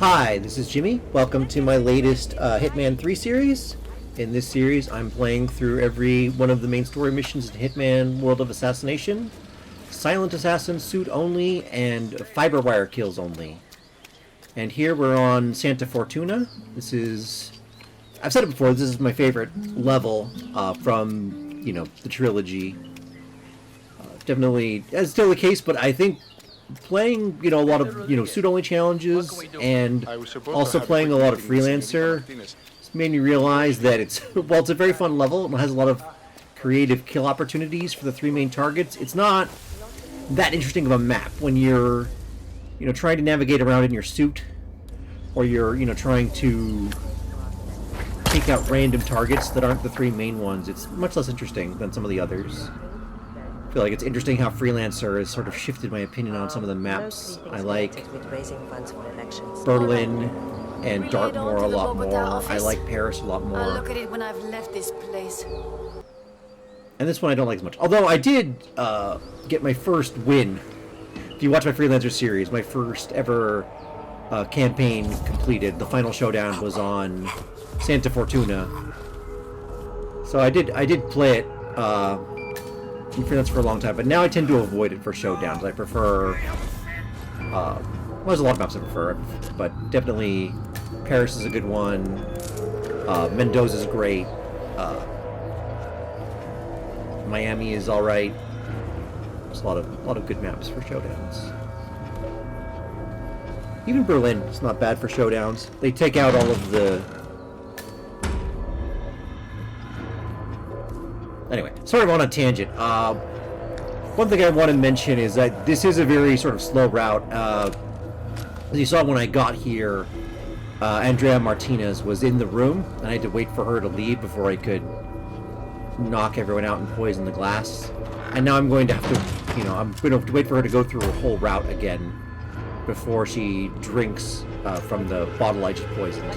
Hi, this is Jimmy. Welcome to my latest Hitman 3 series. In this series, I'm playing through every one of the main story missions in Hitman World of Assassination. Silent Assassin suit only, and Fiberwire kills only. And here we're on Santa Fortuna. This is... I've said it before, this is my favorite level from, the trilogy. Definitely, that's still the case, but I think playing, a lot of, suit-only challenges and also playing a lot of freelancer made me realize that it's, well, it's a very fun level. It has a lot of creative kill opportunities for the three main targets. It's not that interesting of a map when you're, trying to navigate around in your suit, or you're, trying to take out random targets that aren't the three main ones. It's much less interesting than some of the others. I feel like it's interesting how Freelancer has sort of shifted my opinion on some of the maps. I like Berlin and Dartmoor a lot more. I like Paris a lot more. I'll look at it when I've left this place. And this one I don't like as much. Although I did get my first win. If you watch my Freelancer series, my first ever campaign completed. The final showdown was on Santa Fortuna. So I did play it. Freelance for a long time, but now I tend to avoid it for showdowns. I prefer, well, there's a lot of maps I prefer, but definitely Paris is a good one. Mendoza is great. Miami is all right. There's a lot of good maps for showdowns. Even Berlin is not bad for showdowns. They take out all of the. Anyway, sort of on a tangent. One thing I want to mention is that this is a very sort of slow route. As you saw when I got here, Andrea Martinez was in the room, and I had to wait for her to leave before I could knock everyone out and poison the glass. And now I'm going to have to, I'm going to have to wait for her to go through her whole route again before she drinks from the bottle I just poisoned.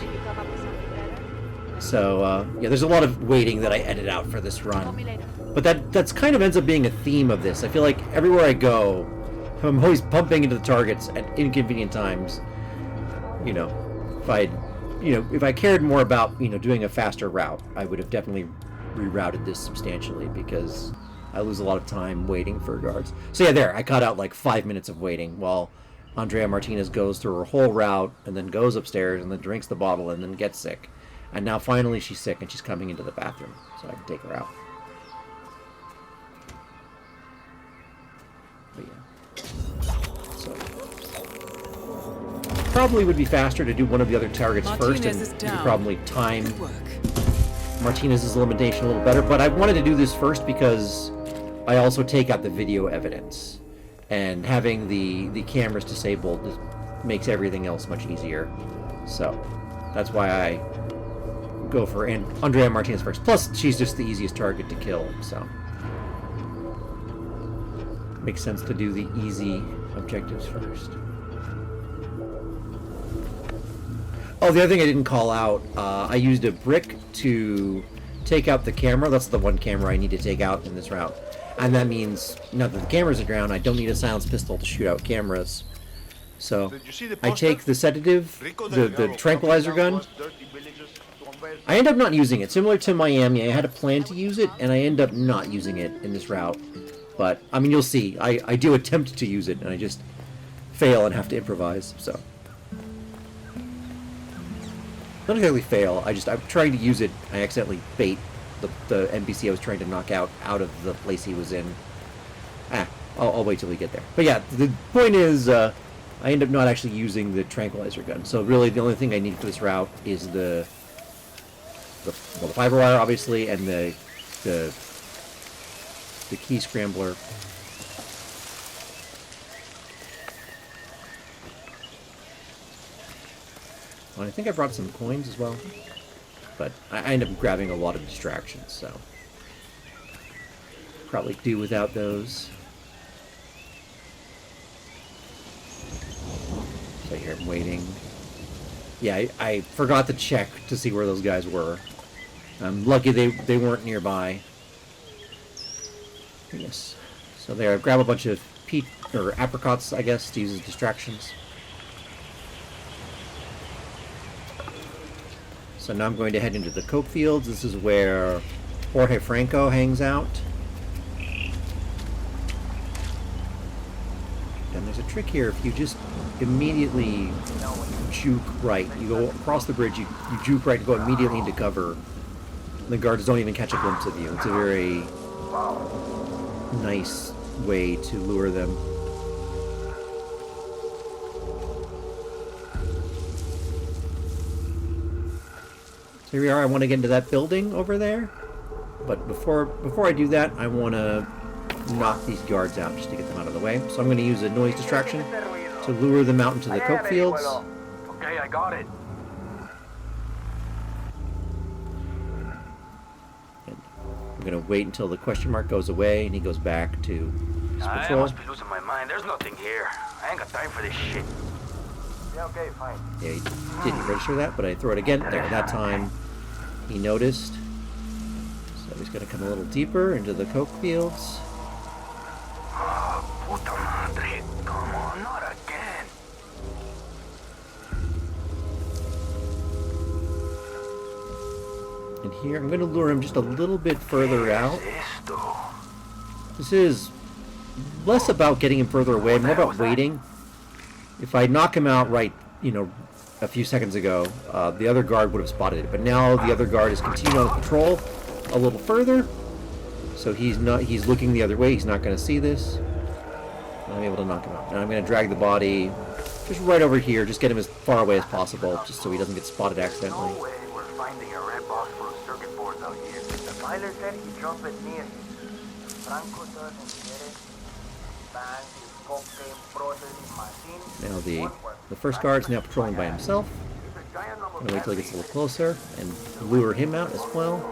So, yeah, there's a lot of waiting that I edit out for this run. But that's kind of ends up being a theme of this. I feel like everywhere I go, I'm always bumping into the targets at inconvenient times. If I cared more about, doing a faster route, I would have definitely rerouted this substantially, because I lose a lot of time waiting for guards. So yeah, there, I cut out like 5 minutes of waiting while Andrea Martinez goes through her whole route and then goes upstairs and then drinks the bottle and then gets sick. And now finally she's sick and she's coming into the bathroom, so I can take her out. But yeah. So probably would be faster to do one of the other targets first, and you could probably time Martinez's elimination a little better. But I wanted to do this first because I also take out the video evidence, and having the cameras disabled makes everything else much easier. So that's why I go for Andrea Martinez first. Plus, she's just the easiest target to kill, so makes sense to do the easy objectives first. Oh, the other thing I didn't call out, I used a brick to take out the camera. That's the one camera I need to take out in this route. And that means, now that the cameras are down, I don't need a silenced pistol to shoot out cameras. So I take the sedative, the tranquilizer gun. I end up not using it. Similar to Miami, I had a plan to use it, and I end up not using it in this route. But, I mean, you'll see. I do attempt to use it, and I just fail and have to improvise, so. Not exactly fail, I'm trying to use it. I accidentally bait the NPC I was trying to knock out of the place he was in. I'll wait till we get there. But yeah, the point is, I end up not actually using the tranquilizer gun. So really, the only thing I need for this route is the Fiberwire, obviously, and the key scrambler. Well, I think I brought some coins as well, but I end up grabbing a lot of distractions, so probably do without those. So here I'm waiting. Yeah, I forgot to check to see where those guys were. I'm lucky they weren't nearby. Yes. So there, grab a bunch of apricots, I guess, to use as distractions. So now I'm going to head into the coke fields. This is where Jorge Franco hangs out. And there's a trick here. If you just immediately juke right, you go across the bridge, you juke right and go immediately into cover. The guards don't even catch a glimpse of you. It's a very nice way to lure them. So here we are. I want to get into that building over there. But before I do that, I want to knock these guards out just to get them out of the way. So I'm going to use a noise distraction to lure them out into the coke fields. Okay, I got it. And I'm going to wait until the question mark goes away and he goes back to his I patrol. must be losing my mind. There's nothing here. I ain't got time for this shit. Yeah, okay, fine. Yeah, he didn't register that, but I throw it again. There, that time he noticed. So he's going to come a little deeper into the coke fields. Puta madre. Come on, not again. And here, I'm going to lure him just a little bit further out. This is less about getting him further away, more about waiting. If I knock him out right, a few seconds ago, the other guard would have spotted it. But now the other guard is continuing on the patrol a little further. So he's looking the other way. He's not going to see this. I'm able to knock him out. And I'm going to drag the body just right over here. Just get him as far away as possible, just so he doesn't get spotted accidentally. No way we're finding a red box full of circuit boards out here. The filer said he dropped it near. Franco doesn't get it. Now the first guard's now patrolling by himself. I'm going to wait till he gets a little closer and lure him out as well.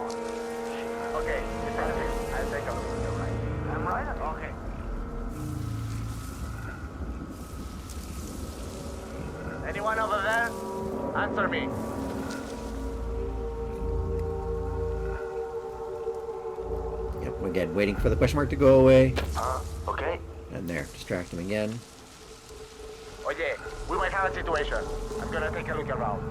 Okay, I'll take a look at the right. I'm right? Okay. Anyone over there? Answer me. Yep, again, waiting for the question mark to go away. Okay. And there, distract him again. Oye, we might have a situation. I'm gonna take a look around.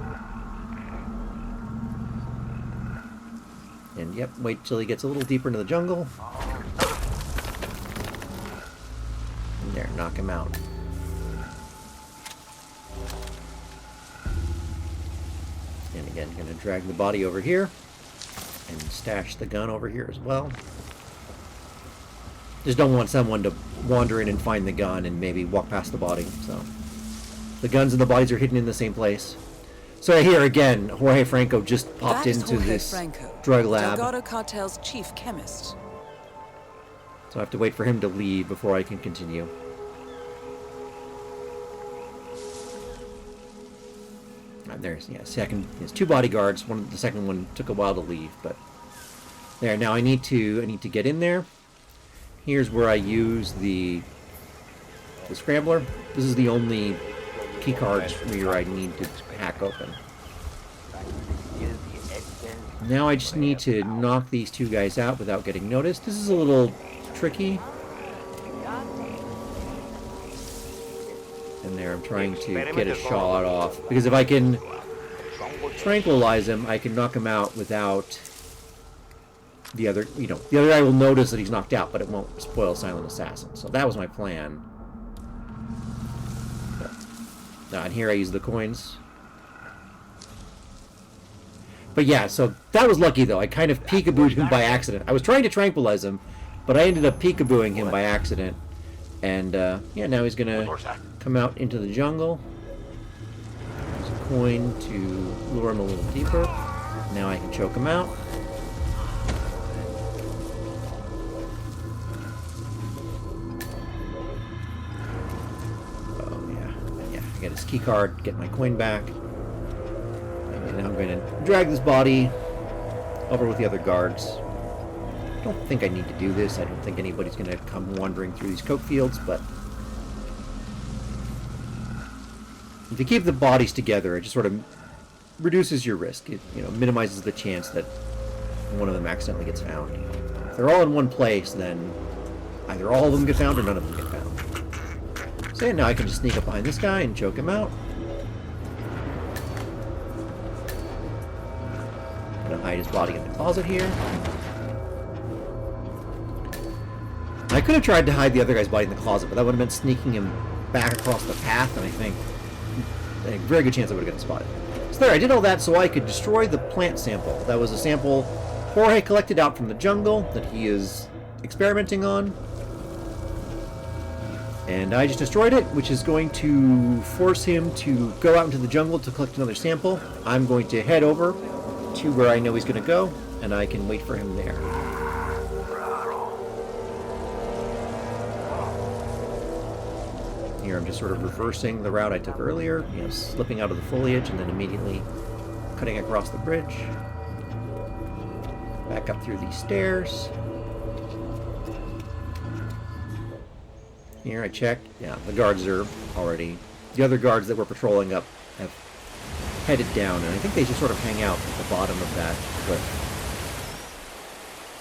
And yep, wait till he gets a little deeper into the jungle. And there, knock him out. And again, gonna drag the body over here. And stash the gun over here as well. Just don't want someone to wander in and find the gun and maybe walk past the body. So the guns and the bodies are hidden in the same place. So here again, Jorge Franco just popped into this drug lab. Delgado Cartel's chief chemist. So I have to wait for him to leave before I can continue. And there's there's two bodyguards. The second one took a while to leave, but there. Now I need to get in there. Here's where I use the scrambler. This is the only key card reader I need to hack open. Now I just need to knock these two guys out without getting noticed. This is a little tricky. And there, I'm trying to get a shot off. Because if I can tranquilize him, I can knock him out without the other, the other guy will notice that he's knocked out, but it won't spoil Silent Assassin. So that was my plan. And here I use the coins. But yeah, so that was lucky though. I kind of peekabooed him by accident. I was trying to tranquilize him, but I ended up peekabooing him by accident. And yeah, now he's gonna come out into the jungle. Use a coin to lure him a little deeper. Now I can choke him out. Get his key card, get my coin back. And now I'm going to drag this body over with the other guards. I don't think I need to do this. I don't think anybody's going to come wandering through these coke fields, but if you keep the bodies together, it just sort of reduces your risk. It minimizes the chance that one of them accidentally gets found. If they're all in one place, then either all of them get found or none of them get found. So now I can just sneak up behind this guy and choke him out. Hide his body in the closet here. I could have tried to hide the other guy's body in the closet, but that would have meant sneaking him back across the path, and I think a very good chance I would have gotten spotted. So there, I did all that so I could destroy the plant sample. That was a sample Jorge collected out from the jungle that he is experimenting on. And I just destroyed it, which is going to force him to go out into the jungle to collect another sample. I'm going to head over to where I know he's going to go, and I can wait for him there. Here I'm just sort of reversing the route I took earlier, you know, slipping out of the foliage and then immediately cutting across the bridge. Back up through these stairs. Here I check. Yeah, the guards are already... The other guards that were patrolling up have headed down, and I think they just sort of hang out at the bottom of that cliff.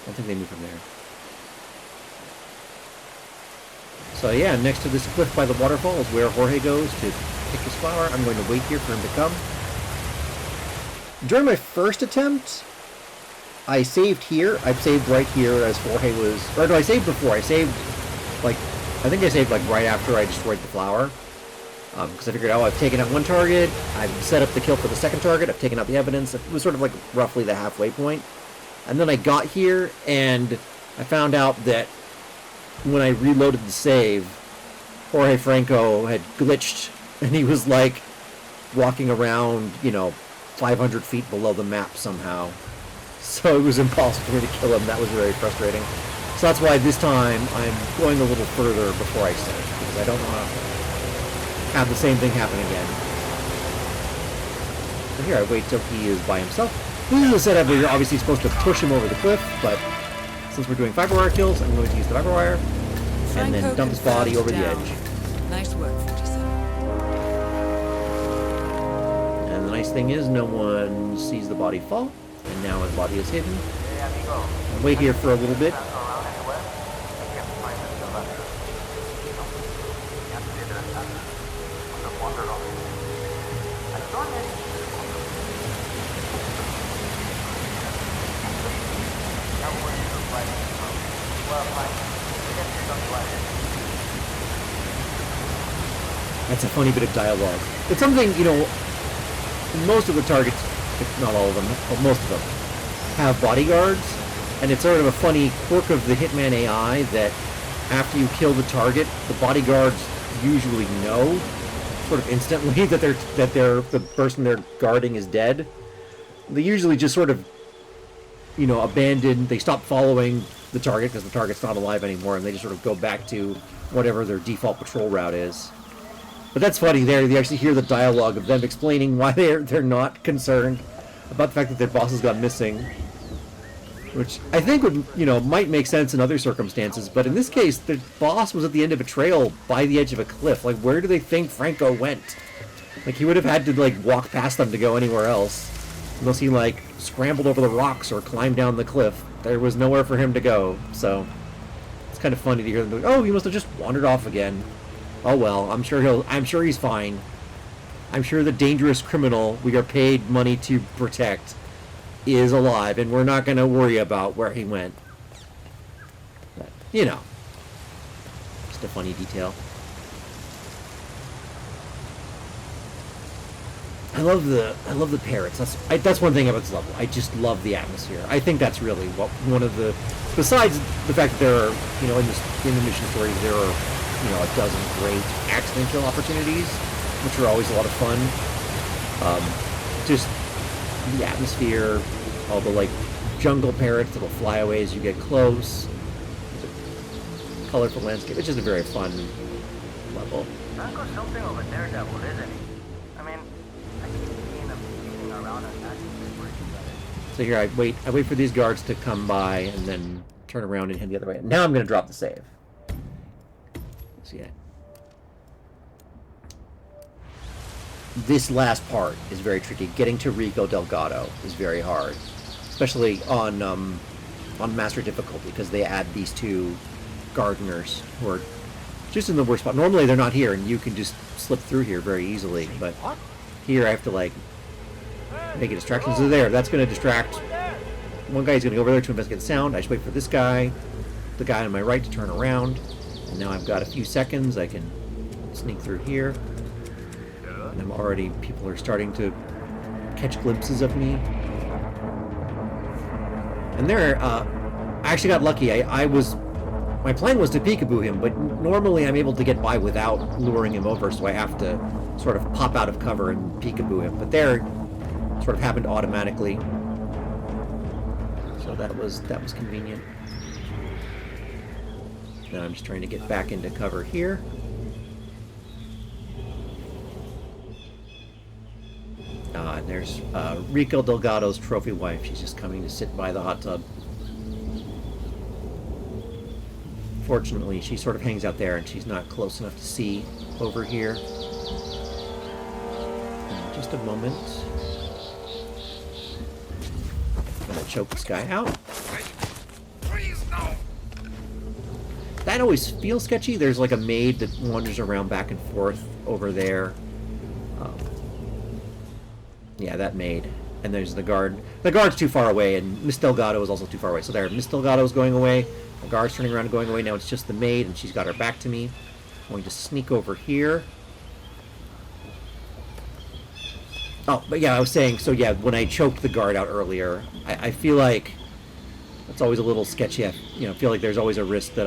I don't think they move from there. So yeah, next to this cliff by the waterfall is where Jorge goes to pick his flower. I'm going to wait here for him to come. During my first attempt, I saved here. I saved right here as Jorge was... Or no, I saved before. I saved, like... I think I saved, like, right after I destroyed the flower. Because I figured, oh, I've taken out one target. I've set up the kill for the second target. I've taken out the evidence. It was sort of, like, roughly the halfway point. And then I got here, and I found out that when I reloaded the save, Jorge Franco had glitched, and he was, like, walking around, you know, 500 feet below the map somehow. So it was impossible for me to kill him. That was very frustrating. So that's why this time I'm going a little further before I save, because I don't want to have the same thing happen again. So here I wait till he is by himself. This is a setup where you're obviously supposed to push him over the cliff, but since we're doing Fiberwire kills, I'm going to use the Fiberwire and then dump his body over the edge. Nice work, 47. And the nice thing is no one sees the body fall, and now his body is hidden. I'll wait here for a little bit. That's a funny bit of dialogue. It's something, you know, most of the targets, if not all of them, but most of them, have bodyguards, and it's sort of a funny quirk of the Hitman AI that after you kill the target, the bodyguards usually know, sort of instantly, that the person they're guarding is dead. They usually just sort of, you know, abandon, they stop following the target because the target's not alive anymore, and they just sort of go back to whatever their default patrol route is. But that's funny. There, you actually hear the dialogue of them explaining why they're not concerned about the fact that their boss has gone missing, which I think would, you know, might make sense in other circumstances. But in this case, the boss was at the end of a trail by the edge of a cliff. Like, where do they think Franco went? Like, he would have had to like walk past them to go anywhere else, unless he like scrambled over the rocks or climbed down the cliff. There was nowhere for him to go. So it's kind of funny to hear them go, "Oh, he must have just wandered off again." Oh well, I'm sure he's fine. I'm sure the dangerous criminal we are paid money to protect is alive, and we're not going to worry about where he went. But, you know, just a funny detail. I love the parrots. That's one thing about this level. I just love the atmosphere. I think that's really one of the, besides the fact that there are, you know, in the mission stories there are, you know, a dozen great accident kill opportunities, which are always a lot of fun. Just the atmosphere, all the like jungle parrots that'll fly away as you get close. Colorful landscape. It's just a very fun level. Franco's something of a daredevil, isn't he? I mean, I keep seeing him chasing around and acting like So here I wait for these guards to come by and then turn around and head the other way. Now I'm going to drop the save. See it. This last part is very tricky. Getting to Rico Delgado is very hard, especially on master difficulty, because they add these two gardeners who are just in the worst spot. Normally they're not here, and you can just slip through here very easily. But here I have to like make a distraction. So there, that's going to distract one guy's going to go over there to investigate the sound. I just wait for this guy, the guy on my right, to turn around. And now I've got a few seconds. I can sneak through here. And I'm already, people are starting to catch glimpses of me. And there, I actually got lucky. My plan was to peekaboo him, but normally I'm able to get by without luring him over, so I have to sort of pop out of cover and peekaboo him. But there, sort of happened automatically. So that was convenient. Now I'm just trying to get back into cover here. And there's Rico Delgado's trophy wife. She's just coming to sit by the hot tub. Fortunately, she sort of hangs out there and she's not close enough to see over here. In just a moment. I'm gonna choke this guy out. Please, no. That always feels sketchy. There's like a maid that wanders around back and forth over there. Yeah, that maid. And there's the guard. The guard's too far away, and Miss Delgado is also too far away. So there, Miss Delgado's going away. The guard's turning around and going away. Now it's just the maid, and she's got her back to me. I'm going to sneak over here. Oh, but yeah, I was saying, so yeah, when I choked the guard out earlier, I feel like it's always a little sketchy. I feel like there's always a risk that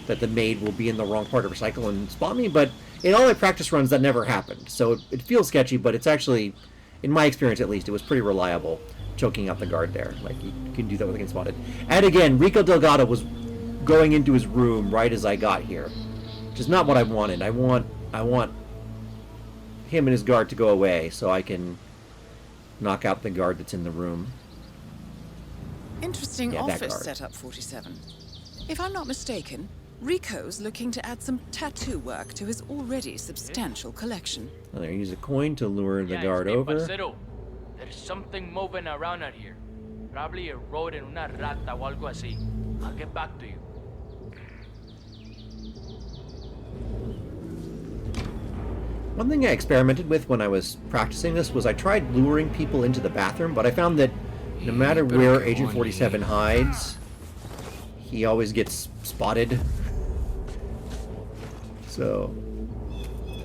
that the maid will be in the wrong part of her cycle and spot me, but in all my practice runs, that never happened. So it feels sketchy, but it's actually, in my experience at least, it was pretty reliable, choking out the guard there. Like, you can do that without getting spotted. And again, Rico Delgado was going into his room right as I got here, which is not what I wanted. I want him and his guard to go away so I can knock out the guard that's in the room. Interesting Yeah, that office guard. setup, 47. If I'm not mistaken, Rico's looking to add some tattoo work to his already substantial collection. Well, there, use a coin to lure the Yeah, guard it's me, over. parcero. There's something moving around out here. Probably a road and una rata o algo así. I'll get back to you. One thing I experimented with when I was practicing this was I tried luring people into the bathroom, but I found that no matter where Agent 47 hides, he always gets spotted. So,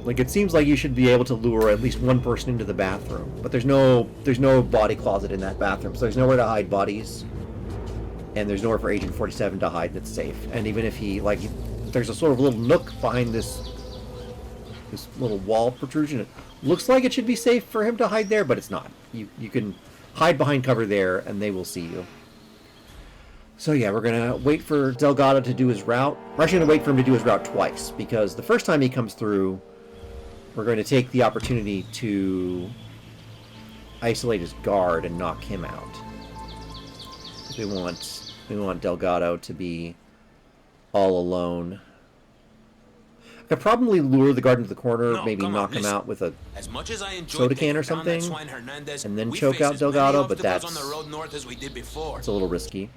like, it seems like you should be able to lure at least one person into the bathroom, but there's no body closet in that bathroom, so there's nowhere to hide bodies, and there's nowhere for Agent 47 to hide that's safe. And even if there's a sort of little nook behind this little wall protrusion. It looks like it should be safe for him to hide there, but it's not. You can hide behind cover there, and they will see you. So yeah, we're gonna wait for Delgado to do his route. We're actually gonna wait for him to do his route twice, because the first time he comes through, we're going to take the opportunity to isolate his guard and knock him out. We want Delgado to be all alone. I could probably lure the guard into the corner, maybe knock him out with a soda can or something, and then choke out Delgado, but that's a little risky.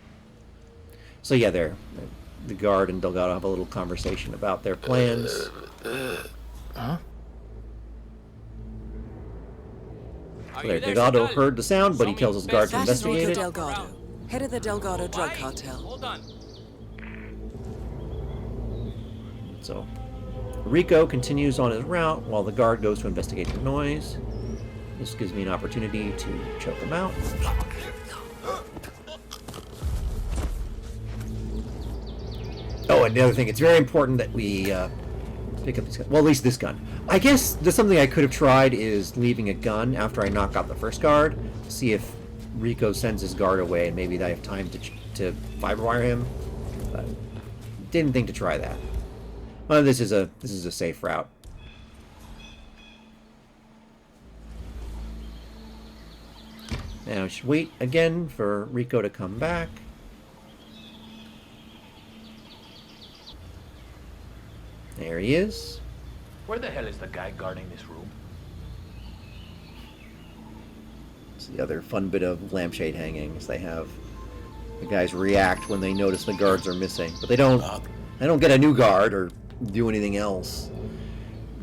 So yeah, the guard and Delgado have a little conversation about their plans. Huh? So there, Delgado heard the sound, but he tells his guard to That is investigate Rico it. Delgado, head of the Delgado drug cartel. Hold on. So Rico continues on his route while the guard goes to investigate the noise. This gives me an opportunity to choke him out. Oh, and the other thing, it's very important that we pick up this gun. Well, at least this gun. I guess there's something I could have tried is leaving a gun after I knock out the first guard, see if Rico sends his guard away, and maybe I have time to Fiberwire him. But didn't think to try that. Well, this is a safe route. Now I should wait again for Rico to come back. There he is. Where the hell is the guy guarding this room? It's the other fun bit of lampshade hangings. They have the guys react when they notice the guards are missing, but they don't get a new guard or do anything else.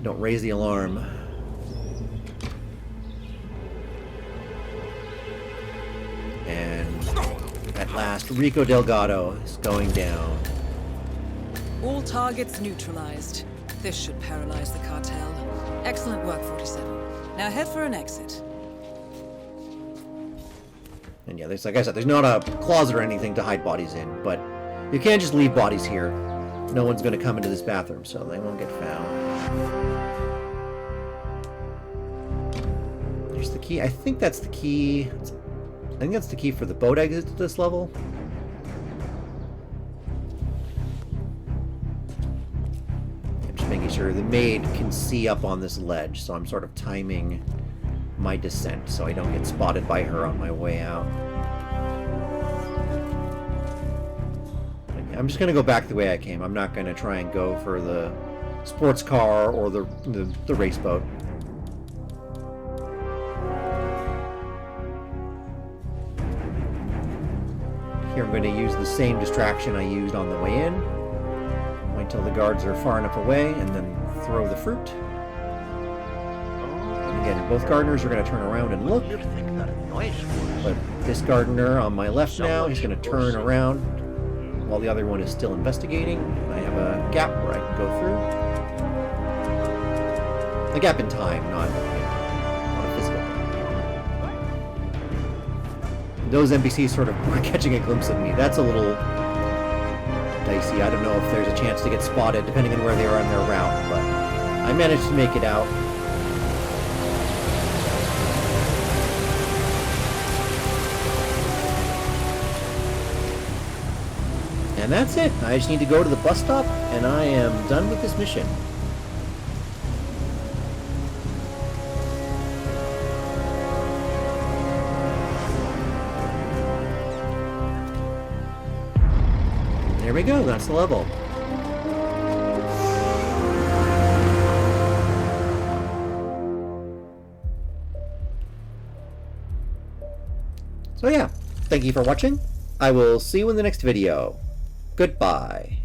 Don't raise the alarm. And last Rico Delgado is going down. All targets neutralized. This should paralyze the cartel. Excellent work, 47. Now head for an exit. And yeah, there's, like I said, there's not a closet or anything to hide bodies in, but you can't just leave bodies here. No one's going to come into this bathroom, so they won't get found. There's the key. I think that's the key. I think that's the key for the boat exit to this level. I'm just making sure the maid can see up on this ledge, so I'm sort of timing my descent so I don't get spotted by her on my way out. I'm just going to go back the way I came. I'm not going to try and go for the sports car or the race boat. Here I'm going to use the same distraction I used on the way in. Wait till the guards are far enough away and then throw the fruit. And again, both gardeners are going to turn around and look. But this gardener on my left now, he's going to turn around while the other one is still investigating. I have a gap where I can go through. A gap in time, not a physical. Those NPCs sort of were catching a glimpse of me. That's a little dicey. I don't know if there's a chance to get spotted depending on where they are on their route, but I managed to make it out. And that's it. I just need to go to the bus stop, and I am done with this mission. There we go. That's the level. So yeah, thank you for watching. I will see you in the next video. Goodbye.